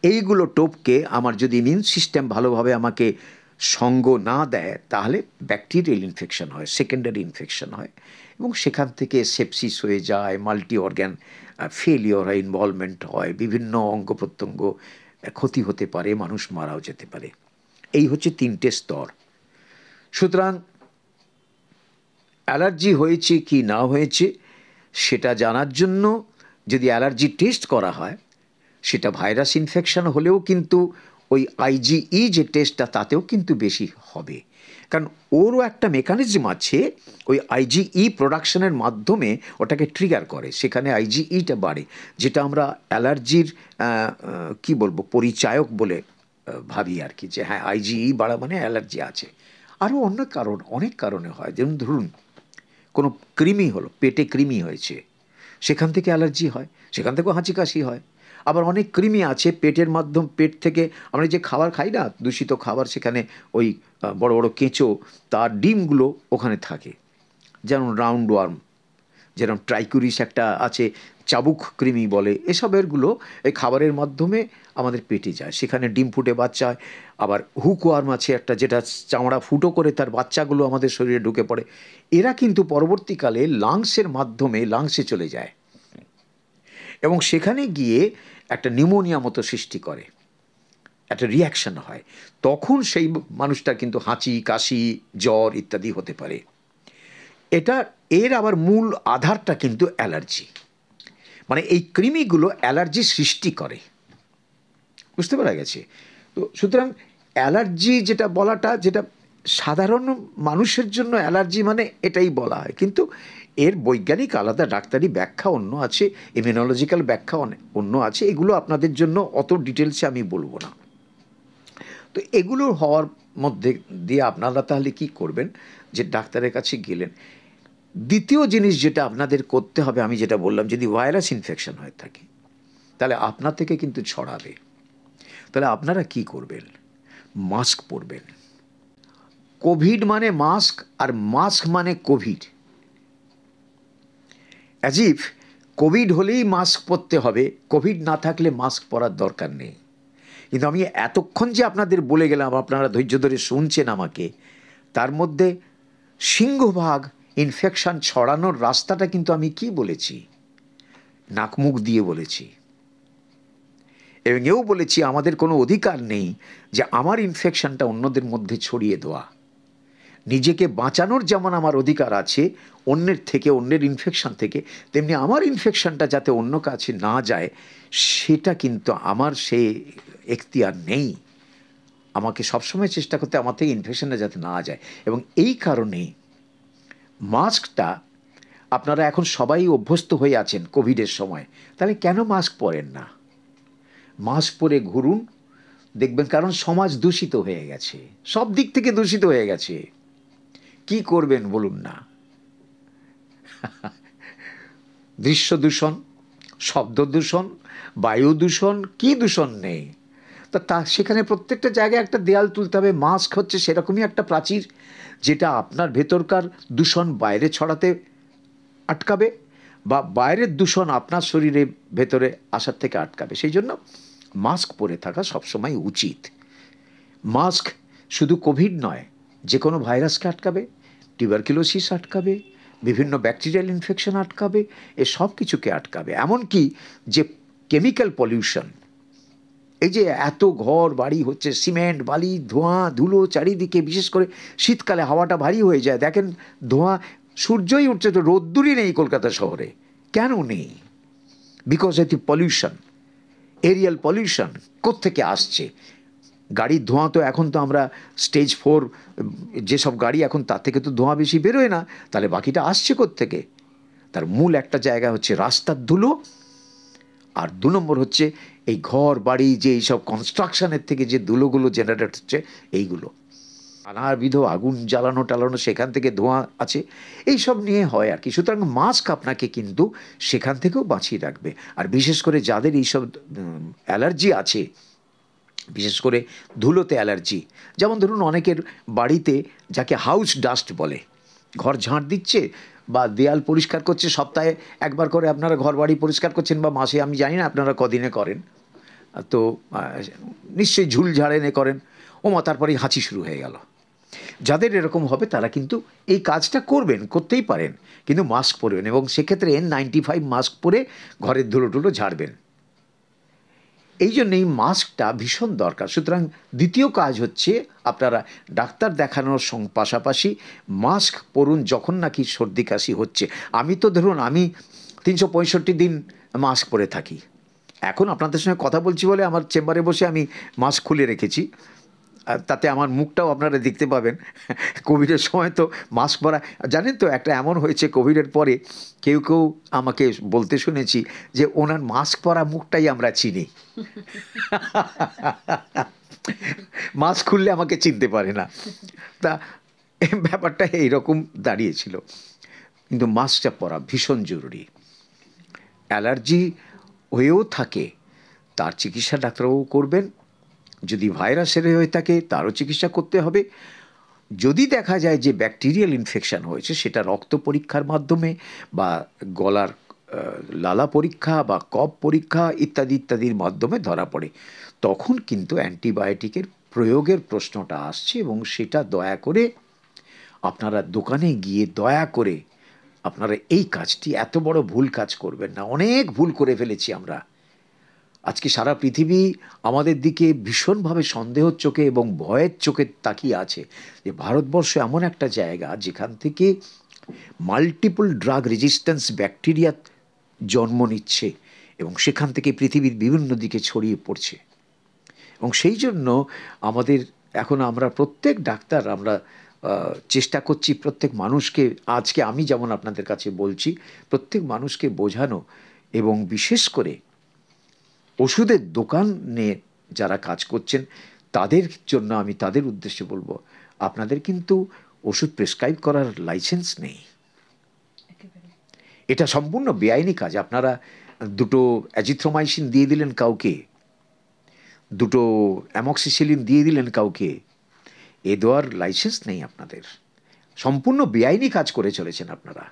এইগুলো টোপকে আমার যদি ইমিউন সিস্টেম ভালোভাবে আমাকে সঙ্গ না দেয় তাহলে ব্যাকটেরিয়াল ইনফেকশন হয়, সেকেন্ডারি ইনফেকশন হয়, এবং সেখান থেকে সেপসিস হয়ে যায়, মাল্টি অর্গ্যান ফেলিওর হয়, ইনভলভমেন্ট হয়, বিভিন্ন অঙ্গ প্রত্যঙ্গ ক্ষতি হতে পারে, মানুষ মারাও যেতে পারে। এই হচ্ছে তিনটে স্তর। সুতরাং অ্যালার্জি হয়েছে কি না হয়েছে সেটা জানার জন্য যদি অ্যালার্জি টেস্ট করা হয়, সেটা ভাইরাস ইনফেকশন হলেও কিন্তু ওই আইজিই যে টেস্টটা তাতেও কিন্তু বেশি হবে, কারণ ওরও একটা মেকানিজম আছে, ওই আইজিই প্রোডাকশনের মাধ্যমে ওটাকে ট্রিগার করে, সেখানে আইজিইটা বাড়ে, যেটা আমরা অ্যালার্জির কি বলবো পরিচায়ক বলে ভাবি আর কি, যে হ্যাঁ আইজিই বাড়া মানে অ্যালার্জি আছে। আরও অন্য কারণ, অনেক কারণে হয়। যেমন ধরুন কোনো কৃমি হলো, পেটে কৃমি হয়েছে, সেখান থেকে অ্যালার্জি হয়, সেখান থেকেও হাঁচি কাশি হয়। আবার অনেক কৃমি আছে পেটের মাধ্যম, পেট থেকে আমরা যে খাবার খাই না, দূষিত খাবার, সেখানে ওই বড় বড় কেঁচো, তার ডিমগুলো ওখানে থাকে, যেমন রাউন্ড ওয়ার্ম, যেরকম ট্রাইকুরিস একটা আছে, চাবুক কৃমি বলে, এসবেরগুলো এই খাবারের মাধ্যমে আমাদের পেটে যায়, সেখানে ডিম ফুটে বাচ্চা হয়। আবার হুকওয়ার্ম আছে একটা, যেটা চামড়া ফুটো করে তার বাচ্চাগুলো আমাদের শরীরে ঢুকে পড়ে। এরা কিন্তু পরবর্তীকালে লাংসের মাধ্যমে লাংসে চলে যায় এবং সেখানে গিয়ে একটা নিউমোনিয়া মতো সৃষ্টি করে, একটা রিয়াকশন হয়, তখন সেই মানুষটার কিন্তু হাঁচি কাশি জ্বর ইত্যাদি হতে পারে। এর আবার মূল আধারটা কিন্তু অ্যালার্জি, মানে এই কৃমিগুলো অ্যালার্জি সৃষ্টি করে, বুঝতে পারা গেছে? তো সুতরাং অ্যালার্জি যেটা বলাটা, যেটা সাধারণ মানুষের জন্য অ্যালার্জি মানে এটাই বলা হয়, কিন্তু এর বৈজ্ঞানিক আলাদা ডাক্তারি ব্যাখ্যা অন্য আছে, ইমিউনোলজিক্যাল ব্যাখ্যা অন্য আছে, এগুলো আপনাদের জন্য অত ডিটেলসে আমি বলবো না। তো এগুলো হওয়ার মধ্যে দিয়ে আপনারা তাহলে কি করবেন, যে ডাক্তারের কাছে গেলেন, দ্বিতীয় জিনিস যেটা আপনাদের করতে হবে, আমি যেটা বললাম, যদি ভাইরাস ইনফেকশন হয়ে থাকে তাহলে আপনার থেকে কিন্তু ছড়াবে, তাহলে আপনারা কি করবেন, মাস্ক পরবেন। কোভিড মানে মাস্ক, আর মাস্ক মানে কোভিড। অ্যাজ ইফ কোভিড হলেই মাস্ক পরতে হবে, কোভিড না থাকলে মাস্ক পরার দরকার নেই। কিন্তু আমি এতক্ষণ যে আপনাদের বলে গেলাম, আপনারা ধৈর্য ধরে শুনছেন আমাকে, তার মধ্যে সিংহভাগ ইনফেকশন ছড়ানোর রাস্তাটা কিন্তু আমি কি বলেছি, নাক মুখ দিয়ে বলেছি, এবং এও বলেছি আমাদের কোনো অধিকার নেই যে আমার ইনফেকশনটা অন্যদের মধ্যে ছড়িয়ে দেওয়া। নিজেকে বাঁচানোর যেমন আমার অধিকার আছে অন্যের থেকে, অন্যের ইনফেকশন থেকে, তেমনি আমার ইনফেকশনটা যাতে অন্য কাছে না যায় সেটা কিন্তু আমার সে এখতিয়ার নেই। আমাকে সবসময় চেষ্টা করতে আমার থেকে ইনফেকশনটা যাতে না যায়, এবং এই কারণেই মাস্কটা আপনারা এখন সবাই অভ্যস্ত হয়ে আছেন কোভিডের সময়, তাহলে কেন মাস্ক পরেন না? মাস্ক পরে ঘুরুন, দেখবেন, কারণ সমাজ দূষিত হয়ে গেছে, সব দিক থেকে দূষিত হয়ে গেছে। কি করবেন বলুন না? দৃশ্য দূষণ, শব্দ দূষণ, বায়ু দূষণ, কি দূষণ নেই? তা সেখানে প্রত্যেকটা জায়গায় একটা দেয়াল তুলতে হবে। মাস্ক হচ্ছে সেরকমই একটা প্রাচীর, যেটা আপনার ভেতরকার দূষণ বাইরে ছড়াতে আটকাবে, বা বাইরের দূষণ আপনার শরীরের ভেতরে আসার থেকে আটকাবে। সেই জন্য মাস্ক পরে থাকা সবসময় উচিত। মাস্ক শুধু কোভিড নয়, যে কোনো ভাইরাসকে আটকাবে, টিউবারকুলোসিস আটকাবে, বিভিন্ন ব্যাকটেরিয়াল ইনফেকশন আটকাবে, এ সব কিছুকে আটকাবে। এমনকি যে কেমিক্যাল পলিউশন, এই যে এত ঘর বাড়ি হচ্ছে, সিমেন্ট বালি ধোঁয়া ধুলো চারিদিকে, বিশেষ করে শীতকালে হাওয়াটা ভারী হয়ে যায়। দেখেন ধোঁয়া, সূর্যই উঠছে তো রোদ্দুরই নেই কলকাতা শহরে। কেন নেই? Because of the pollution, aerial pollution. কোত্থেকে আসছে? গাড়ির ধোঁয়া তো এখন তো আমরা স্টেজ 4 যেসব গাড়ি এখন, তার থেকে তো ধোঁয়া বেশি বেরোয় না। তাহলে বাকিটা আসছে কোত্থেকে? তার মূল একটা জায়গা হচ্ছে রাস্তার ধুলো, আর 2 নম্বর হচ্ছে এই ঘর বাড়ি যে এইসব কনস্ট্রাকশনের থেকে যে ধুলোগুলো জেনারেট হচ্ছে, এইগুলো নানাবিধ আগুন জ্বালানো টালানো, সেখান থেকে ধোঁয়া আছে, এইসব নিয়ে হয় আর কি। সুতরাং মাস্ক আপনাকে কিন্তু সেখান থেকেও বাঁচিয়ে রাখবে। আর বিশেষ করে যাদের এইসব অ্যালার্জি আছে, বিশেষ করে ধুলোতে অ্যালার্জি, যেমন ধরুন অনেকের বাড়িতে যাকে হাউস ডাস্ট বলে, ঘর ঝাঁট দিচ্ছে বা দেয়াল পরিষ্কার করছে, সপ্তাহে একবার করে আপনারা ঘর বাড়ি পরিষ্কার করছেন, বা মাসে, আমি জানি না আপনারা কদিনে করেন, তো নিশ্চয়ই ঝুল ঝাড়েনে করেন, ওমা তারপরেই হাঁচি শুরু হয়ে গেল। যাদের এরকম হবে তারা কিন্তু এই কাজটা করবেন, করতেই পারেন, কিন্তু মাস্ক পরবেন, এবং সেক্ষেত্রে N95 মাস্ক পরে ঘরের ধুলো টুলো ঝাড়বেন। এই জন্যই মাস্কটা ভীষণ দরকার। সুতরাং দ্বিতীয় কাজ হচ্ছে আপনারা ডাক্তার দেখানোর পাশাপাশি মাস্ক পরুন যখন নাকি সর্দি কাশি হচ্ছে। আমি তো ধরুন আমি 365 দিন মাস্ক পরে থাকি। এখন আপনাদের সঙ্গে কথা বলছি বলে আমার চেম্বারে বসে আমি মাস্ক খুলে রেখেছি, তাতে আমার মুখটাও আপনারা দেখতে পাবেন। কোভিডের সময় তো মাস্ক পরা, জানেন তো একটা এমন হয়েছে কোভিডের পরে, কেউ কেউ আমাকে বলতে শুনেছি যে ওনার মাস্ক পরা মুখটাই আমরা চিনি। মাস্ক খুললে আমাকে চিনতে পারে না। তা ব্যাপারটা এইরকম দাঁড়িয়েছিল। কিন্তু মাস্কটা পরা ভীষণ জরুরি। অ্যালার্জি হয়েও থাকে, তার চিকিৎসা ডাক্তারবাবু করবেন। যদি ভাইরাসের হয়ে থাকে তারও চিকিৎসা করতে হবে। যদি দেখা যায় যে ব্যাকটেরিয়াল ইনফেকশন হয়েছে, সেটা রক্ত পরীক্ষার মাধ্যমে বা গলার লালা পরীক্ষা বা কফ পরীক্ষা ইত্যাদি ইত্যাদির মাধ্যমে ধরা পড়ে, তখন কিন্তু অ্যান্টিবায়োটিকের প্রয়োগের প্রশ্নটা আসছে। এবং সেটা দয়া করে আপনারা দোকানে গিয়ে দয়া করে আপনারা এই কাজটি, এত বড় ভুল কাজ করবেন না। অনেক ভুল করে ফেলেছি আমরা। আজকে সারা পৃথিবী আমাদের দিকে ভীষণভাবে সন্দেহের চোখে এবং ভয়ের চোখে তাকিয়ে আছে যে ভারতবর্ষ এমন একটা জায়গা যেখান থেকে মাল্টিপল ড্রাগ রেজিস্ট্যান্স ব্যাকটেরিয়া জন্ম নিচ্ছে এবং সেখান থেকে পৃথিবীর বিভিন্ন দিকে ছড়িয়ে পড়ছে। এবং সেই জন্য আমাদের এখন আমরা প্রত্যেক ডাক্তার আমরা চেষ্টা করছি প্রত্যেক মানুষকে, আজকে আমি যেমন আপনাদের কাছে বলছি, প্রত্যেক মানুষকে বোঝানো, এবং বিশেষ করে ওষুধের দোকানে যারা কাজ করছেন তাদের জন্য আমি তাদের উদ্দেশ্যে বলবো, আপনাদের কিন্তু ওষুধ প্রেসক্রাইব করার লাইসেন্স নেই। এটা সম্পূর্ণ বেআইনি কাজ। আপনারা 2 অ্যাজিথ্রোমাইসিন দিয়ে দিলেন কাউকে, 2 অ্যামক্সিসিলিন দিয়ে দিলেন কাউকে, এ দেওয়ার লাইসেন্স নেই আপনাদের। সম্পূর্ণ বেআইনি কাজ করে চলেছেন আপনারা।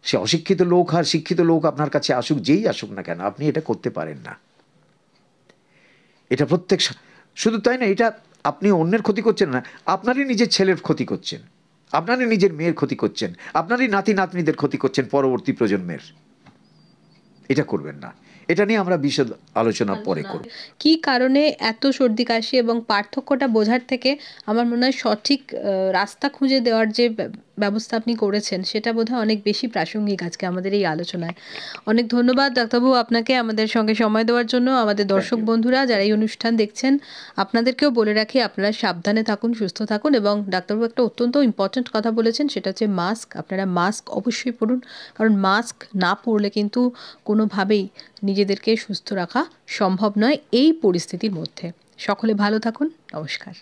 সে অশিক্ষিত লোক আর শিক্ষিত লোক আপনার কাছে আসুক, যেই আসুক না কেন, আপনি এটা করতে পারেন না। এটা প্রত্যেক, শুধু তাই না, এটা আপনি অন্যের ক্ষতি করছেন না, আপনারই নিজের ছেলের ক্ষতি করছেন, আপনারই নিজের মেয়ের ক্ষতি করছেন, আপনারই নাতি নাতনিদের ক্ষতি করছেন, পরবর্তী প্রজন্মের। এটা করবেন না। এটা নিয়ে আমরা বিশদ আলোচনা পরে করব। কি কারণে এত সর্দি কাশি এবং পার্থক্যটা বোঝার থেকে আমার মনে হয় সঠিক রাস্তা খুঁজে দেওয়ার যে ব্যবস্থা আপনি করেছেন সেটা বোধহয় অনেক বেশি প্রাসঙ্গিক আজকে আমাদের এই আলোচনায়। অনেক ধন্যবাদ ডাক্তারবাবু আপনাকে আমাদের সঙ্গে সময় দেওয়ার জন্য। আমাদের দর্শক বন্ধুরা যারা এই অনুষ্ঠান দেখছেন, আপনাদেরকেও বলে রাখি আপনারা সাবধানে থাকুন, সুস্থ থাকুন। এবং ডাক্তারবাবু একটা অত্যন্ত ইম্পর্ট্যান্ট কথা বলেছেন, সেটা হচ্ছে মাস্ক। আপনারা মাস্ক অবশ্যই পরুন, কারণ মাস্ক না পরলে কিন্তু কোনোভাবেই নিজেদেরকে সুস্থ রাখা সম্ভব নয় এই পরিস্থিতির মধ্যে। সকলে ভালো থাকুন। নমস্কার।